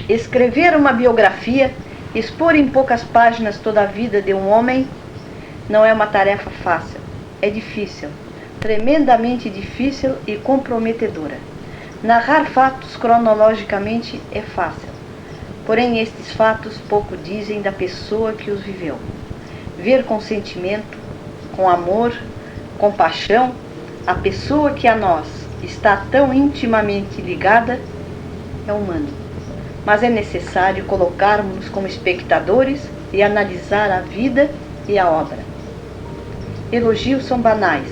Escrever uma biografia, expor em poucas páginas toda a vida de um homem, não é uma tarefa fácil. É difícil, tremendamente difícil e comprometedora. Narrar fatos cronologicamente é fácil, porém estes fatos pouco dizem da pessoa que os viveu. Ver com sentimento, com amor, com paixão, a pessoa que a nós está tão intimamente ligada é humano. Mas é necessário colocarmos-nos como espectadores e analisar a vida e a obra. Elogios são banais,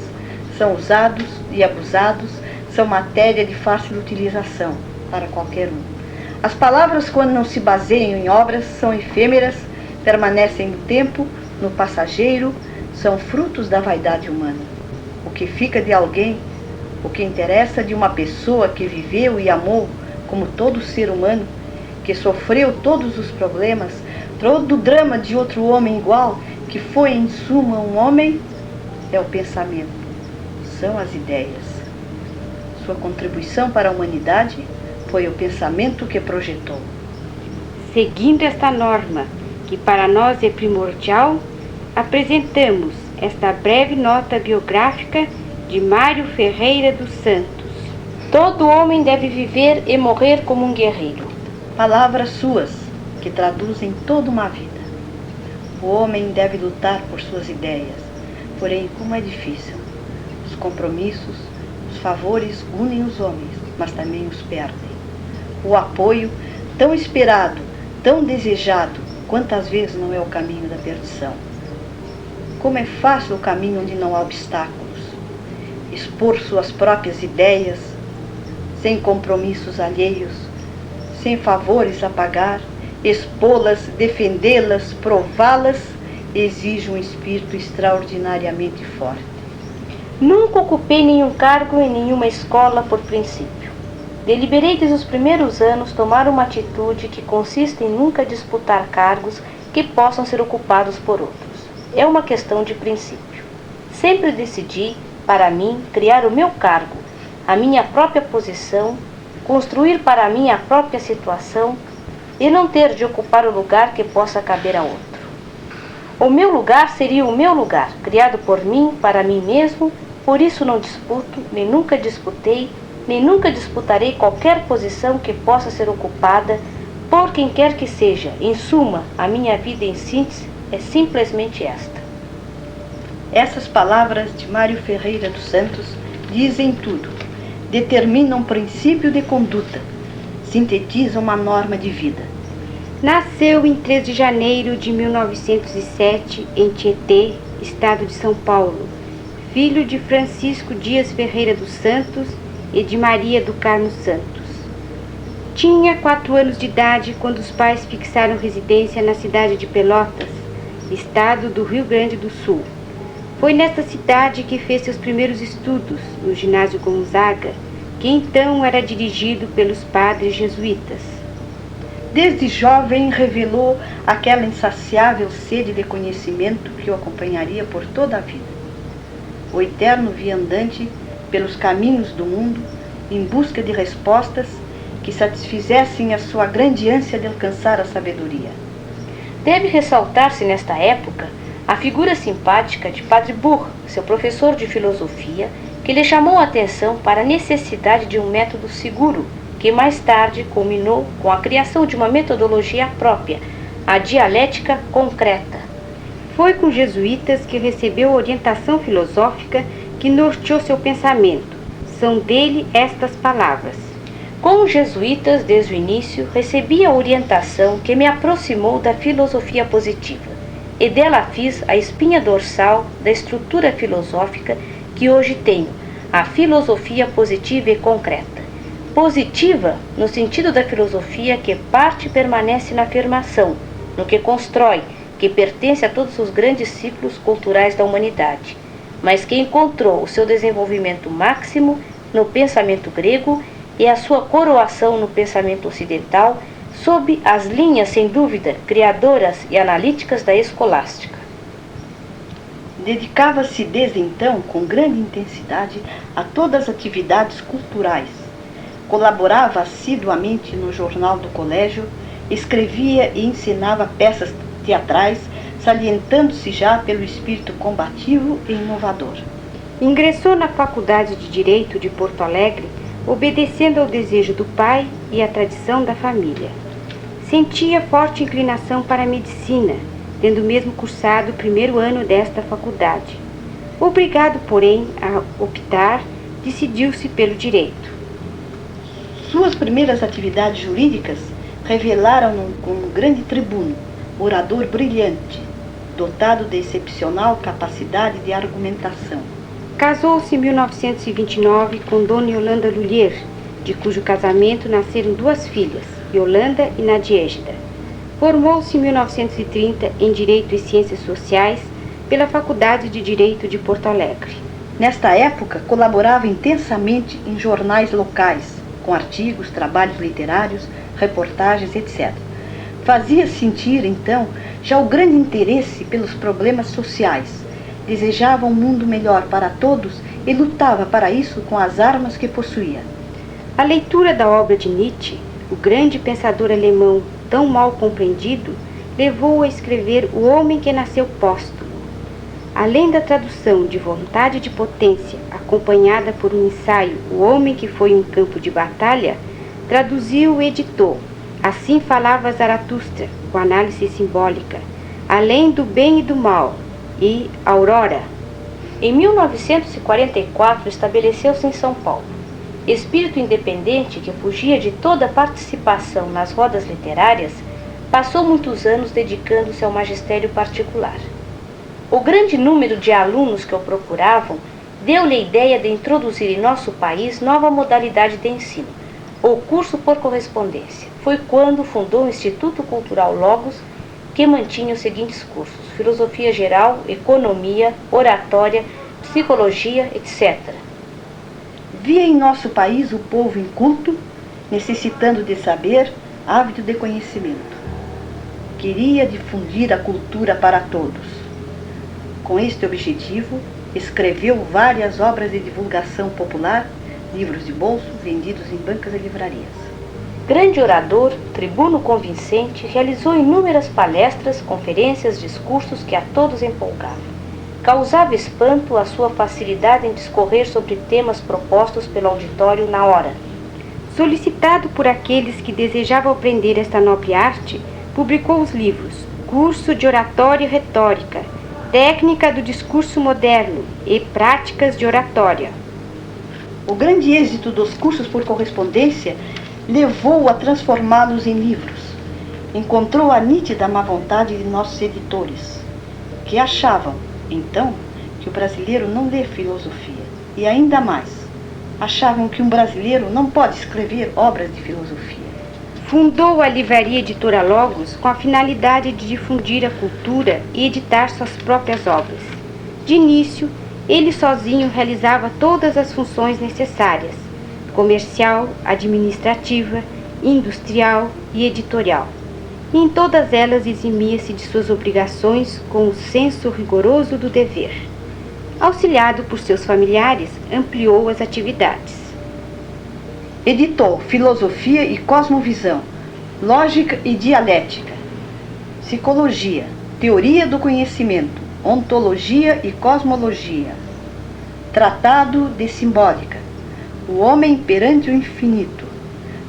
são usados e abusados, são matéria de fácil utilização para qualquer um. As palavras, quando não se baseiam em obras, são efêmeras, permanecem no tempo, no passageiro, são frutos da vaidade humana. O que fica de alguém, o que interessa de uma pessoa que viveu e amou como todo ser humano, que sofreu todos os problemas, todo o drama de outro homem igual, que foi em suma um homem, é o pensamento, são as ideias. Sua contribuição para a humanidade foi o pensamento que projetou. Seguindo esta norma, que para nós é primordial, apresentamos esta breve nota biográfica de Mário Ferreira dos Santos. Todo homem deve viver e morrer como um guerreiro. Palavras suas, que traduzem toda uma vida. O homem deve lutar por suas ideias, porém como é difícil. Os compromissos, os favores unem os homens, mas também os perdem. O apoio, tão esperado, tão desejado, quantas vezes não é o caminho da perdição. Como é fácil o caminho onde não há obstáculos. Expor suas próprias ideias, sem compromissos alheios, sem favores a pagar, expô-las, defendê-las, prová-las, exige um espírito extraordinariamente forte. Nunca ocupei nenhum cargo em nenhuma escola por princípio. Deliberei desde os primeiros anos tomar uma atitude que consiste em nunca disputar cargos que possam ser ocupados por outros. É uma questão de princípio. Sempre decidi, para mim, criar o meu cargo, a minha própria posição, construir para mim a própria situação e não ter de ocupar o lugar que possa caber a outro. O meu lugar seria o meu lugar, criado por mim, para mim mesmo, por isso não disputo, nem nunca disputei, nem nunca disputarei qualquer posição que possa ser ocupada por quem quer que seja. Em suma, a minha vida em síntese é simplesmente esta. Essas palavras de Mário Ferreira dos Santos dizem tudo, determinam um princípio de conduta, sintetizam uma norma de vida. Nasceu em 3 de janeiro de 1907 em Tietê, estado de São Paulo, filho de Francisco Dias Ferreira dos Santos e de Maria do Carmo Santos. Tinha 4 anos de idade quando os pais fixaram residência na cidade de Pelotas, estado do Rio Grande do Sul. Foi nesta cidade que fez seus primeiros estudos, no ginásio Gonzaga, que então era dirigido pelos padres jesuítas. Desde jovem revelou aquela insaciável sede de conhecimento que o acompanharia por toda a vida. O eterno viandante pelos caminhos do mundo, em busca de respostas que satisfizessem a sua grande ânsia de alcançar a sabedoria. Deve ressaltar-se nesta época a figura simpática de Padre Burr, seu professor de filosofia, que lhe chamou a atenção para a necessidade de um método seguro, que mais tarde culminou com a criação de uma metodologia própria, a dialética concreta. Foi com jesuítas que recebeu a orientação filosófica que norteou seu pensamento. São dele estas palavras. Com os jesuítas, desde o início, recebi a orientação que me aproximou da filosofia positiva, e dela fiz a espinha dorsal da estrutura filosófica que hoje tenho, a filosofia positiva e concreta. Positiva no sentido da filosofia que parte e permanece na afirmação, no que constrói, que pertence a todos os grandes ciclos culturais da humanidade, mas que encontrou o seu desenvolvimento máximo no pensamento grego e a sua coroação no pensamento ocidental, sob as linhas, sem dúvida, criadoras e analíticas da escolástica. Dedicava-se desde então, com grande intensidade, a todas as atividades culturais. Colaborava assiduamente no jornal do colégio Escrevia e ensinava peças teatrais, salientando-se já pelo espírito combativo e inovador. Ingressou na Faculdade de Direito de Porto Alegre, obedecendo ao desejo do pai e à tradição da família. Sentia forte inclinação para a medicina, tendo mesmo cursado o primeiro ano desta faculdade. Obrigado, porém, a optar, decidiu-se pelo direito. Suas primeiras atividades jurídicas revelaram-no como um grande tribuno, orador brilhante, dotado de excepcional capacidade de argumentação. Casou-se em 1929 com Dona Yolanda Lullier, de cujo casamento nasceram 2 filhas, Yolanda e Nadiejda. Formou-se em 1930 em Direito e Ciências Sociais pela Faculdade de Direito de Porto Alegre. Nesta época, colaborava intensamente em jornais locais, com artigos, trabalhos literários, reportagens, etc. Fazia sentir, então, já o grande interesse pelos problemas sociais. Desejava um mundo melhor para todos e lutava para isso com as armas que possuía. A leitura da obra de Nietzsche, o grande pensador alemão tão mal compreendido, levou-o a escrever O Homem que Nasceu Póstumo. Além da tradução de Vontade de Potência, acompanhada por um ensaio O Homem que Foi um Campo de Batalha, traduziu e editou Assim Falava Zaratustra, com análise simbólica, Além do Bem e do Mal, e Aurora. Em 1944 estabeleceu-se em São Paulo. Espírito independente que fugia de toda participação nas rodas literárias, passou muitos anos dedicando-se ao magistério particular. O grande número de alunos que o procuravam deu-lhe a ideia de introduzir em nosso país nova modalidade de ensino, o curso por correspondência. Foi quando fundou o Instituto Cultural Logos, que mantinha os seguintes cursos: Filosofia Geral, Economia, Oratória, Psicologia, etc. Via em nosso país o povo inculto, necessitando de saber, ávido de conhecimento. Queria difundir a cultura para todos. Com este objetivo, escreveu várias obras de divulgação popular, livros de bolso vendidos em bancas e livrarias. Grande orador, tribuno convincente, realizou inúmeras palestras, conferências, discursos que a todos empolgavam. Causava espanto a sua facilidade em discorrer sobre temas propostos pelo auditório na hora. Solicitado por aqueles que desejavam aprender esta nobre arte, publicou os livros Curso de Oratória e Retórica, Técnica do Discurso Moderno e Práticas de Oratória. O grande êxito dos cursos por correspondência levou-o a transformá-los em livros. Encontrou a nítida má vontade de nossos editores, que achavam, então, que o brasileiro não lê filosofia. E ainda mais, achavam que um brasileiro não pode escrever obras de filosofia. Fundou a Livraria Editora Logos com a finalidade de difundir a cultura e editar suas próprias obras. De início, ele sozinho realizava todas as funções necessárias: comercial, administrativa, industrial e editorial. E em todas elas eximia-se de suas obrigações com o senso rigoroso do dever. Auxiliado por seus familiares, ampliou as atividades. Editou Filosofia e Cosmovisão, Lógica e Dialética, Psicologia, Teoria do Conhecimento, Ontologia e Cosmologia, Tratado de Simbólica, O Homem perante o Infinito,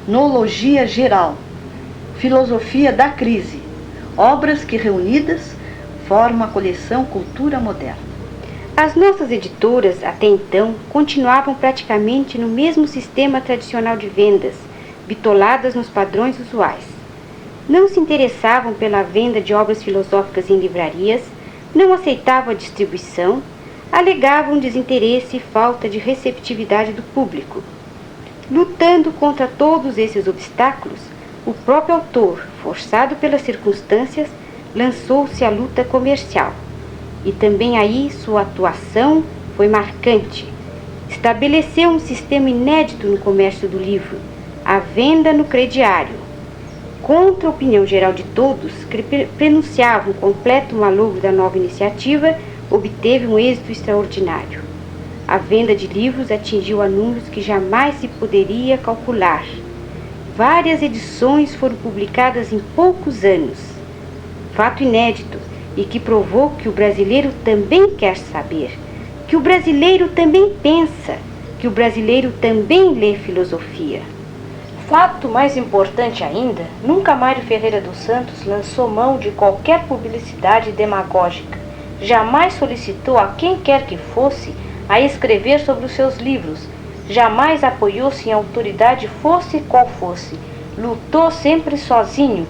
Noologia Geral, Filosofia da Crise, obras que reunidas formam a coleção Cultura Moderna. As nossas editoras, até então, continuavam praticamente no mesmo sistema tradicional de vendas, bitoladas nos padrões usuais. Não se interessavam pela venda de obras filosóficas em livrarias, não aceitavam a distribuição, alegavam desinteresse e falta de receptividade do público. Lutando contra todos esses obstáculos, o próprio autor, forçado pelas circunstâncias, lançou-se à luta comercial. E também aí sua atuação foi marcante. Estabeleceu um sistema inédito no comércio do livro, a venda no crediário. Contra a opinião geral de todos, que prenunciavam um completo malogro da nova iniciativa, obteve um êxito extraordinário. A venda de livros atingiu a números que jamais se poderia calcular. várias edições foram publicadas em poucos anos. Fato inédito e que provou que o brasileiro também quer saber, que o brasileiro também pensa, que o brasileiro também lê filosofia. Fato mais importante ainda, nunca Mário Ferreira dos Santos lançou mão de qualquer publicidade demagógica. Jamais solicitou a quem quer que fosse a escrever sobre os seus livros. Jamais apoiou-se em autoridade fosse qual fosse. Lutou sempre sozinho.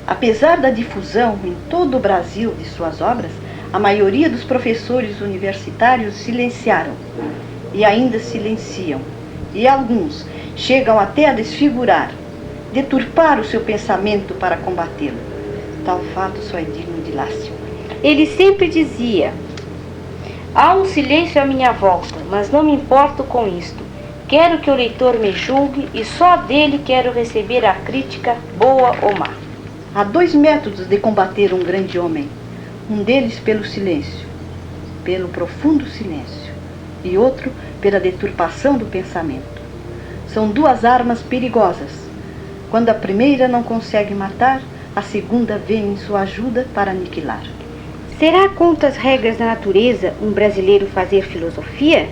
Apesar da difusão em todo o Brasil de suas obras, a maioria dos professores universitários silenciaram e ainda silenciam. E alguns chegam até a desfigurar, deturpar o seu pensamento para combatê-lo. Tal fato só é digno de lástima. Ele sempre dizia: há um silêncio à minha volta, mas não me importo com isto. Quero que o leitor me julgue e só dele quero receber a crítica, boa ou má. Há 2 métodos de combater um grande homem. Um deles pelo silêncio, pelo profundo silêncio, e outro pela deturpação do pensamento. São 2 armas perigosas. Quando a primeira não consegue matar, a segunda vem em sua ajuda para aniquilar. Será contra as regras da natureza um brasileiro fazer filosofia?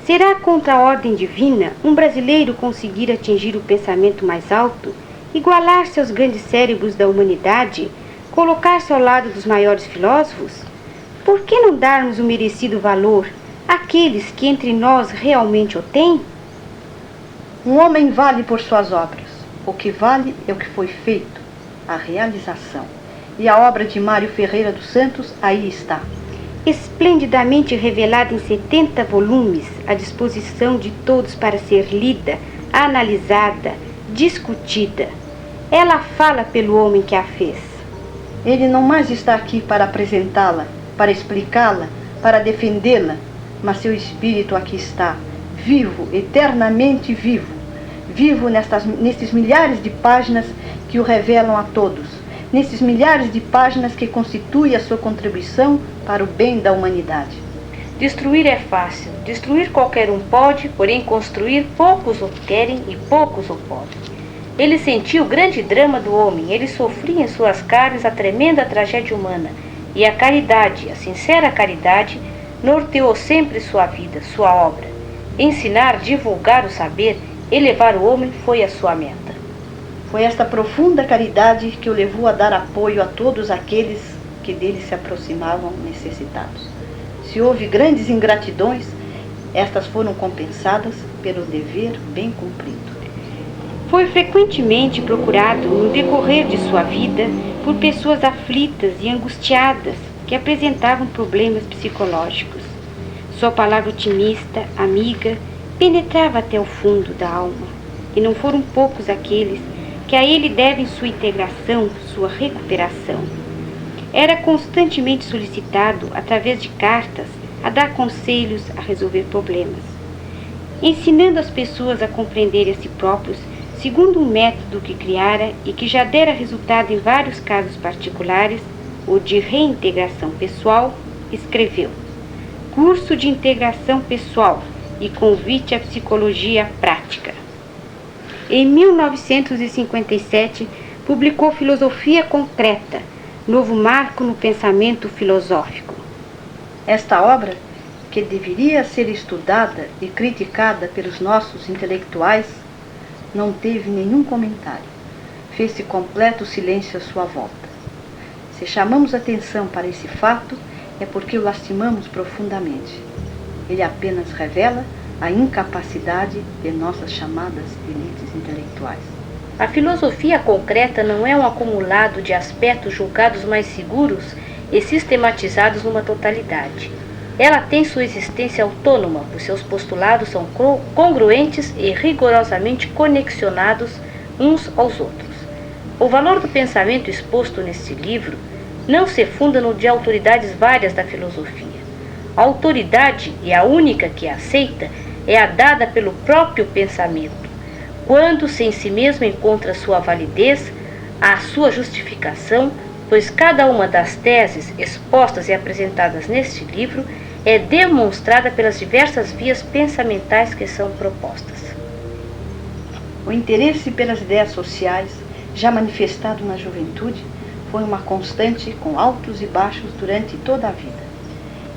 Será contra a ordem divina um brasileiro conseguir atingir o pensamento mais alto, igualar-se aos grandes cérebros da humanidade, colocar-se ao lado dos maiores filósofos? Por que não darmos o merecido valor àqueles que entre nós realmente o têm? Um homem vale por suas obras. O que vale é o que foi feito, a realização. E a obra de Mário Ferreira dos Santos aí está. Esplendidamente revelada em 70 volumes, à disposição de todos para ser lida, analisada, discutida. Ela fala pelo homem que a fez. Ele não mais está aqui para apresentá-la, para explicá-la, para defendê-la, mas seu espírito aqui está, vivo, eternamente vivo, vivo nestes milhares de páginas que o revelam a todos, nesses milhares de páginas que constituem a sua contribuição para o bem da humanidade. Destruir é fácil, destruir qualquer um pode, porém construir poucos o querem e poucos o podem. Ele sentiu o grande drama do homem, ele sofria em suas carnes a tremenda tragédia humana, e a caridade, a sincera caridade, norteou sempre sua vida, sua obra. Ensinar, divulgar o saber, elevar o homem foi a sua meta. Foi esta profunda caridade que o levou a dar apoio a todos aqueles que dele se aproximavam necessitados. Se houve grandes ingratidões, estas foram compensadas pelo dever bem cumprido. Foi frequentemente procurado no decorrer de sua vida por pessoas aflitas e angustiadas que apresentavam problemas psicológicos. Sua palavra otimista, amiga, penetrava até o fundo da alma, e não foram poucos aqueles que a ele devem sua integração, sua recuperação. Era constantemente solicitado, através de cartas, a dar conselhos, a resolver problemas, ensinando as pessoas a compreenderem a si próprios, segundo um método que criara e que já dera resultado em vários casos particulares, o de reintegração pessoal, escreveu: Curso de Integração Pessoal e Convite à Psicologia Prática. Em 1957, publicou Filosofia Concreta, novo marco no pensamento filosófico. Esta obra, que deveria ser estudada e criticada pelos nossos intelectuais, não teve nenhum comentário. Fez-se completo silêncio à sua volta. Se chamamos atenção para esse fato, é porque o lastimamos profundamente. Ele apenas revela a incapacidade de nossas chamadas elites intelectuais. A filosofia concreta não é um acumulado de aspectos julgados mais seguros e sistematizados numa totalidade. Ela tem sua existência autônoma, pois seus postulados são congruentes e rigorosamente conexionados uns aos outros. O valor do pensamento exposto neste livro não se funda no de autoridades várias da filosofia. A autoridade, e a única que a aceita, é a dada pelo próprio pensamento. Quando se em si mesmo encontra sua validez, a sua justificação, pois cada uma das teses expostas e apresentadas neste livro é demonstrada pelas diversas vias pensamentais que são propostas. O interesse pelas ideias sociais, já manifestado na juventude, foi uma constante com altos e baixos durante toda a vida.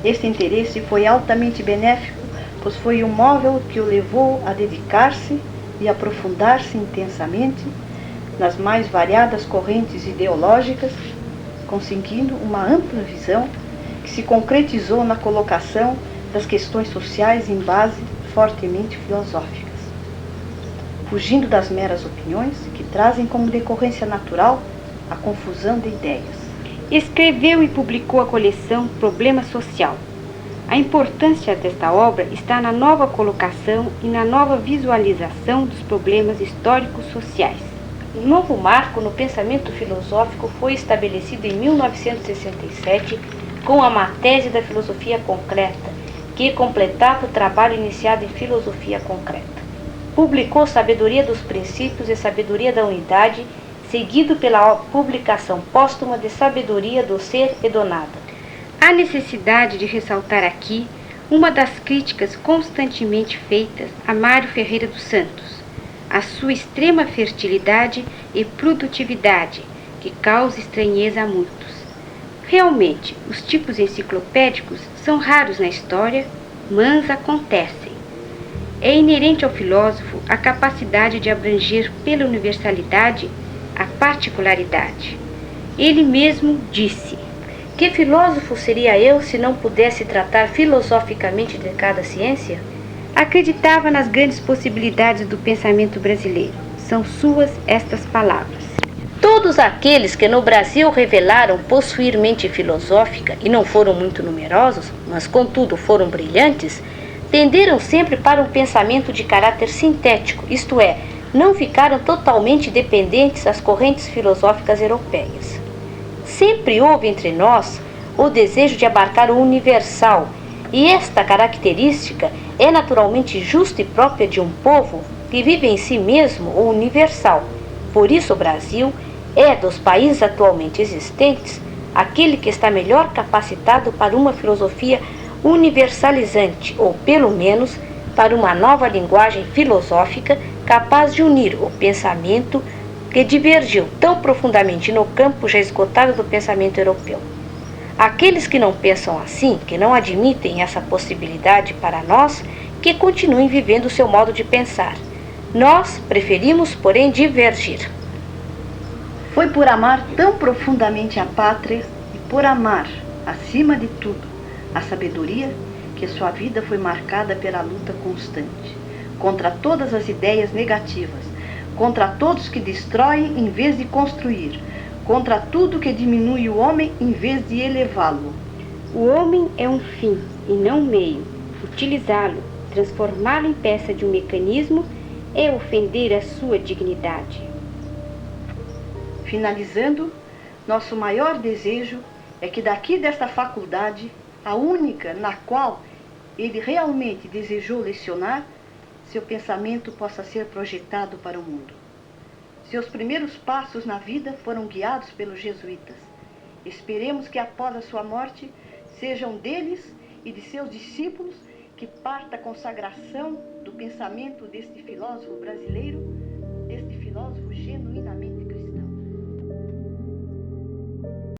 Este interesse foi altamente benéfico, pois foi o móvel que o levou a dedicar-se e aprofundar-se intensamente nas mais variadas correntes ideológicas, conseguindo uma ampla visão que se concretizou na colocação das questões sociais em base fortemente filosóficas, fugindo das meras opiniões que trazem como decorrência natural a confusão de ideias. Escreveu e publicou a coleção Problema Social. A importância desta obra está na nova colocação e na nova visualização dos problemas históricos sociais. Um novo marco no pensamento filosófico foi estabelecido em 1967 com a Matese da Filosofia Concreta, que completava o trabalho iniciado em Filosofia Concreta. Publicou Sabedoria dos Princípios e Sabedoria da Unidade, seguido pela publicação póstuma de Sabedoria do Ser e do Nada. Há necessidade de ressaltar aqui uma das críticas constantemente feitas a Mário Ferreira dos Santos, a sua extrema fertilidade e produtividade, que causa estranheza a muitos. Realmente, os tipos enciclopédicos são raros na história, mas acontecem. É inerente ao filósofo a capacidade de abranger pela universalidade a particularidade. Ele mesmo disse: que filósofo seria eu se não pudesse tratar filosoficamente de cada ciência? Acreditava nas grandes possibilidades do pensamento brasileiro. São suas estas palavras. Todos aqueles que no Brasil revelaram possuir mente filosófica e não foram muito numerosos, mas contudo foram brilhantes, tenderam sempre para um pensamento de caráter sintético, isto é, não ficaram totalmente dependentes das correntes filosóficas europeias. Sempre houve entre nós o desejo de abarcar o universal, e esta característica é naturalmente justa e própria de um povo que vive em si mesmo o universal. Por isso o Brasil é, dos países atualmente existentes, aquele que está melhor capacitado para uma filosofia universalizante, ou pelo menos para uma nova linguagem filosófica capaz de unir o pensamento que divergiu tão profundamente no campo já esgotado do pensamento europeu. Aqueles que não pensam assim, que não admitem essa possibilidade para nós, que continuem vivendo o seu modo de pensar. Nós preferimos, porém, divergir. Foi por amar tão profundamente a pátria e por amar, acima de tudo, a sabedoria, que sua vida foi marcada pela luta constante, contra todas as ideias negativas, contra todos que destroem em vez de construir, contra tudo que diminui o homem em vez de elevá-lo. O homem é um fim e não um meio. Utilizá-lo, transformá-lo em peça de um mecanismo, é ofender a sua dignidade. Finalizando, nosso maior desejo é que daqui desta faculdade, a única na qual ele realmente desejou lecionar, seu pensamento possa ser projetado para o mundo. Seus primeiros passos na vida foram guiados pelos jesuítas. Esperemos que após a sua morte sejam deles e de seus discípulos que parta a consagração do pensamento deste filósofo brasileiro, deste filósofo